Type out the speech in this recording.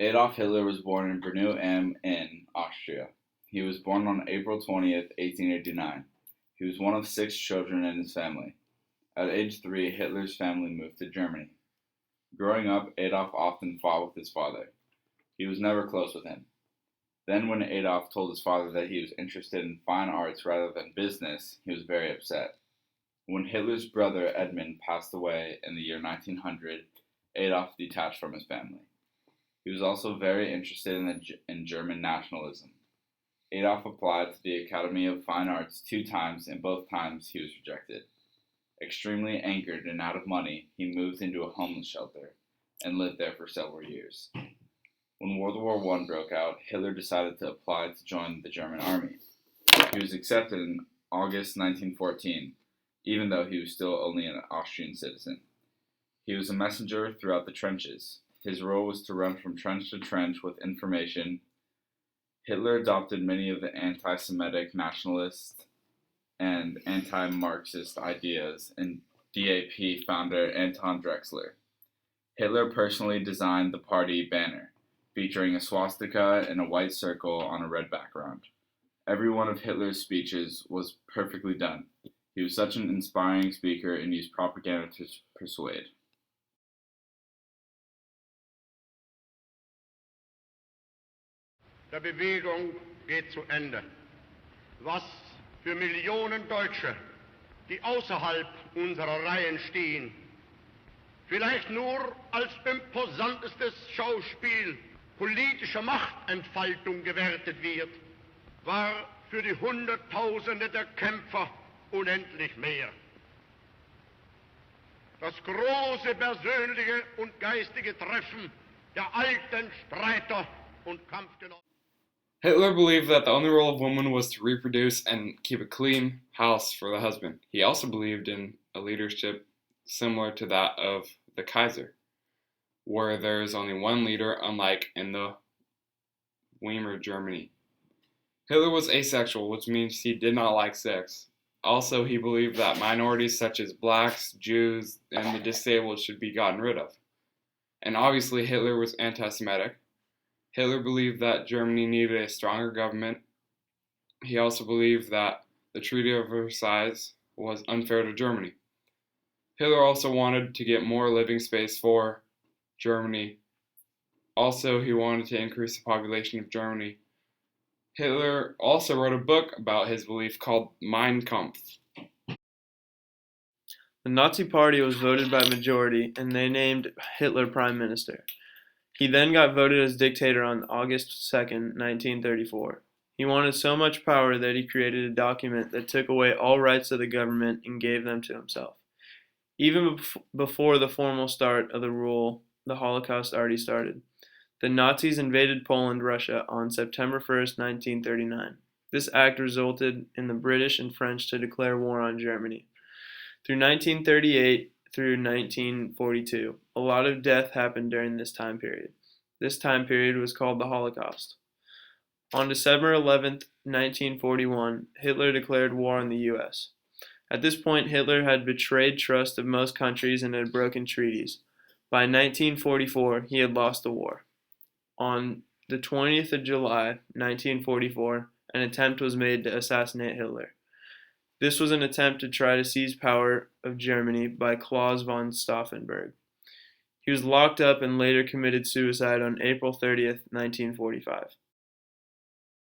Adolf Hitler was born in Brno am Inn, Austria. He was born on April 20th, 1889. He was one of six children in his family. At age 3, Hitler's family moved to Germany. Growing up, Adolf often fought with his father. He was never close with him. Then, when Adolf told his father that he was interested in fine arts rather than business, he was very upset. When Hitler's brother Edmund passed away in the year 1900, Adolf detached from his family. He was also very interested in German nationalism. Adolf applied to the Academy of Fine Arts 2 times, and both times he was rejected. Extremely angered and out of money, he moved into a homeless shelter and lived there for several years. When World War I broke out, Hitler decided to apply to join the German army. He was accepted in August 1914, even though he was still only an Austrian citizen. He was a messenger throughout the trenches. His role was to run from trench to trench with information. Hitler adopted many of the anti-Semitic, nationalist, and anti-Marxist ideas in DAP founder Anton Drexler. Hitler personally designed the party banner, featuring a swastika in a white circle on a red background. Every one of Hitler's speeches was perfectly done. He was such an inspiring speaker and used propaganda to persuade. Der Bewegung geht zu Ende. Was für Millionen Deutsche, die außerhalb unserer Reihen stehen, vielleicht nur als imposantestes Schauspiel politischer Machtentfaltung gewertet wird, war für die Hunderttausende der Kämpfer unendlich mehr. Das große persönliche und geistige Treffen der alten Streiter und Kampfgenossen. Hitler believed that the only role of women was to reproduce and keep a clean house for the husband. He also believed in a leadership similar to that of the Kaiser, where there is only one leader, unlike in the Weimar Germany. Hitler was asexual, which means he did not like sex. Also, he believed that minorities such as blacks, Jews, and the disabled should be gotten rid of. And obviously, Hitler was anti-Semitic. Hitler believed that Germany needed a stronger government. He also believed that the Treaty of Versailles was unfair to Germany. Hitler also wanted to get more living space for Germany. Also, he wanted to increase the population of Germany. Hitler also wrote a book about his belief called Mein Kampf. The Nazi Party was voted by majority, and they named Hitler prime minister. He then got voted as dictator on August 2nd, 1934. He wanted so much power that he created a document that took away all rights of the government and gave them to himself. Even before the formal start of the rule, the Holocaust already started. The Nazis invaded Poland, Russia on September 1st, 1939. This act resulted in the British and French to declare war on Germany. Through 1938 through 1942, a lot of death happened during this time period. This time period was called the Holocaust. On December 11th, 1941, Hitler declared war on the U.S. At this point, Hitler had betrayed trust of most countries and had broken treaties. By 1944, he had lost the war. On the 20th of July, 1944, an attempt was made to assassinate Hitler. This was an attempt to try to seize power of Germany by Claus von Stauffenberg. He was locked up and later committed suicide on April 30th, 1945.